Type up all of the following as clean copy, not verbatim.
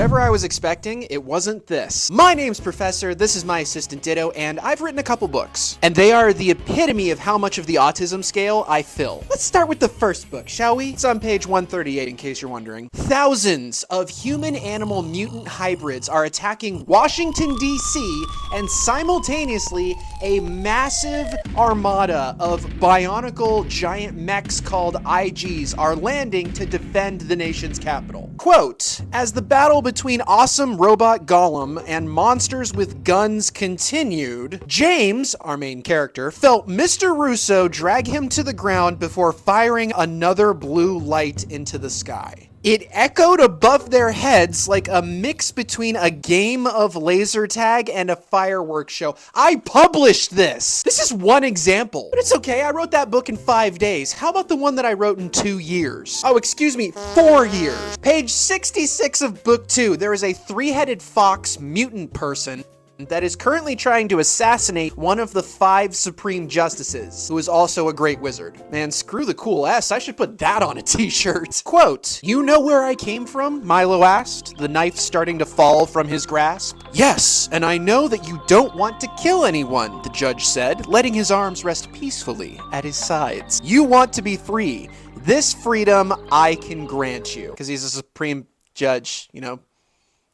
Whatever I was expecting, it wasn't this. My name's Professor, this is my assistant Ditto, and I've written a couple books. And they are the epitome of how much of the autism scale I fill. Let's start with the first book, shall we? It's on page 138 in case you're wondering. Thousands of human-animal mutant hybrids are attacking Washington, D.C., and simultaneously a massive armada of bionicle giant mechs called IGs are landing to defend the nation's capital. Quote, as the battle between awesome robot Gollum and monsters with guns continued, James, our main character, felt Mr. Russo drag him to the ground before firing another blue light into the sky. It echoed above their heads like a mix between a game of laser tag and a fireworks show. I published this! This is one example. But it's okay, I wrote that book in 5 days. How about the one that I wrote in 2 years? Oh, excuse me, 4 years. Page 66 of book 2, there is a three-headed fox mutant person that is currently trying to assassinate one of the 5 supreme justices, who is also a great wizard. Man, screw the cool S, I should put that on a t-shirt. Quote, you know where I came from? Milo asked, the knife starting to fall from his grasp. Yes, and I know that you don't want to kill anyone, the judge said, letting his arms rest peacefully at his sides. You want to be free. This freedom I can grant you. Because he's a supreme judge, you know,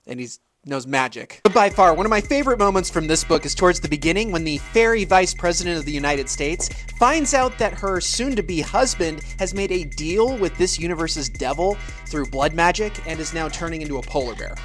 and he's knows magic. But by far, one of my favorite moments from this book is towards the beginning when the fairy vice president of the United States finds out that her soon-to-be husband has made a deal with this universe's devil through blood magic and is now turning into a polar bear.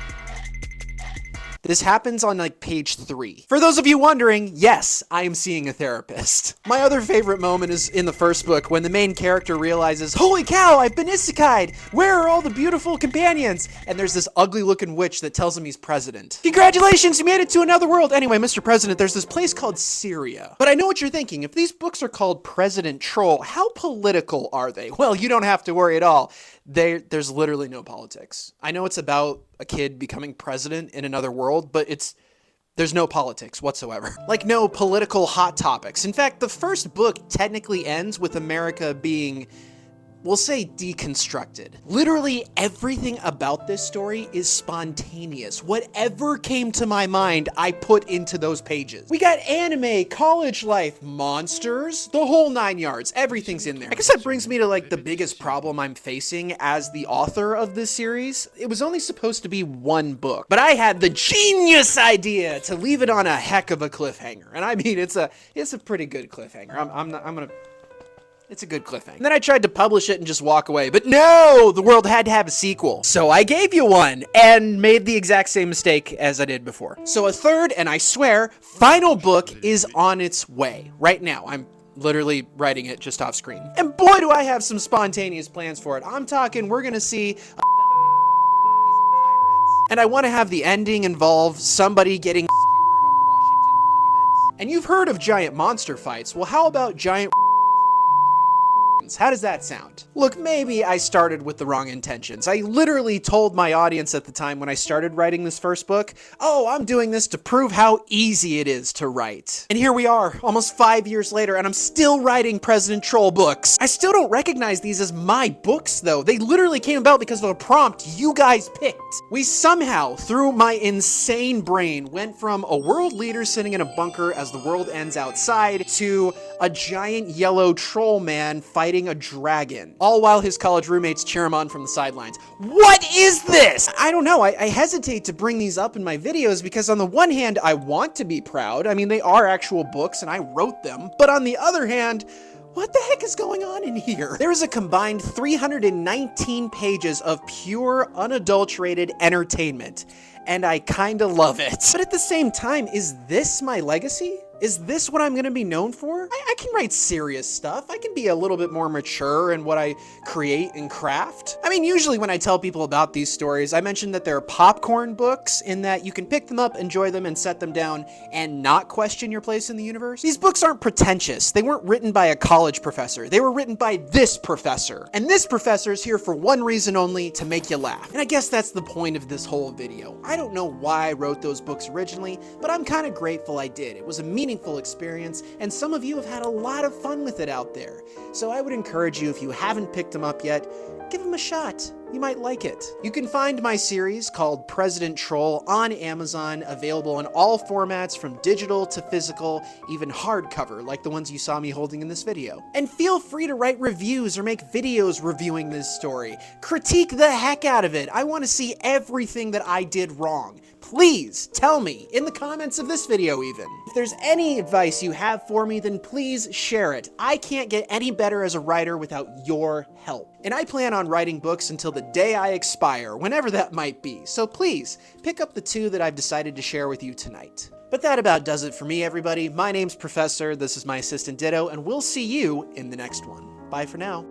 This happens on like page 3. For those of you wondering, yes, I am seeing a therapist. My other favorite moment is in the first book when the main character realizes, holy cow, I've been isekai'd. Where are all the beautiful companions? And there's this ugly looking witch that tells him he's president. Congratulations, you made it to another world. Anyway, Mr. President, there's this place called Syria. But I know what you're thinking. If these books are called President Troll, how political are they? Well, you don't have to worry at all. There's literally no politics. I know it's about a kid becoming president in another world, but there's no politics whatsoever. Like no political hot topics. In fact, the first book technically ends with America being, we'll say, deconstructed. Literally everything about this story is spontaneous. Whatever came to my mind, I put into those pages. We got anime, college life, monsters, the whole 9 yards. Everything's in there. I guess that brings me to like the biggest problem I'm facing as the author of this series. It was only supposed to be 1 book, but I had the genius idea to leave it on a heck of a cliffhanger. And I mean, it's a pretty good cliffhanger. It's a good cliffhanger. And then I tried to publish it and just walk away, but no, the world had to have a sequel. So I gave you one and made the exact same mistake as I did before. So a third, and I swear, final book is on its way right now. I'm literally writing it just off screen. And boy, do I have some spontaneous plans for it. I'm talking, we're gonna see and I want to have the ending involve somebody getting skewered on the Washington Monument. And you've heard of giant monster fights. Well, how about giant How does that sound? Look, maybe I started with the wrong intentions. I literally told my audience at the time when I started writing this first book, oh, I'm doing this to prove how easy it is to write. And here we are, almost 5 years later, and I'm still writing President Troll books. I still don't recognize these as my books, though. They literally came about because of a prompt you guys picked. We somehow, through my insane brain, went from a world leader sitting in a bunker as the world ends outside to a giant yellow troll man fighting a dragon, all while his college roommates cheer him on from the sidelines. What is this? I don't know. I hesitate to bring these up in my videos because on the one hand, I want to be proud. I mean, they are actual books and I wrote them. But on the other hand, what the heck is going on in here? There is a combined 319 pages of pure, unadulterated entertainment, and I kinda love it. But at the same time, is this my legacy? Is this what I'm gonna be known for? I can write serious stuff. I can be a little bit more mature in what I create and craft. I mean, usually when I tell people about these stories, I mention that they're popcorn books in that you can pick them up, enjoy them, and set them down and not question your place in the universe. These books aren't pretentious. They weren't written by a college professor. They were written by this professor. And this professor is here for one reason only, to make you laugh. And I guess that's the point of this whole video. I don't know why I wrote those books originally, but I'm kind of grateful I did. It was a meaningful experience, and some of you have had a lot of fun with it out there. So I would encourage you, if you haven't picked them up yet, give them a shot. You might like it. You can find my series called President Troll on Amazon, available in all formats from digital to physical, even hardcover, like the ones you saw me holding in this video. And feel free to write reviews or make videos reviewing this story. Critique the heck out of it. I want to see everything that I did wrong. Please tell me in the comments of this video even. If there's any advice you have for me, then please share it. I can't get any better as a writer without your help. And I plan on writing books until the day I expire, whenever that might be. So please, pick up the 2 that I've decided to share with you tonight. But that about does it for me, everybody. My name's Professor, this is my assistant Ditto, and we'll see you in the next one. Bye for now.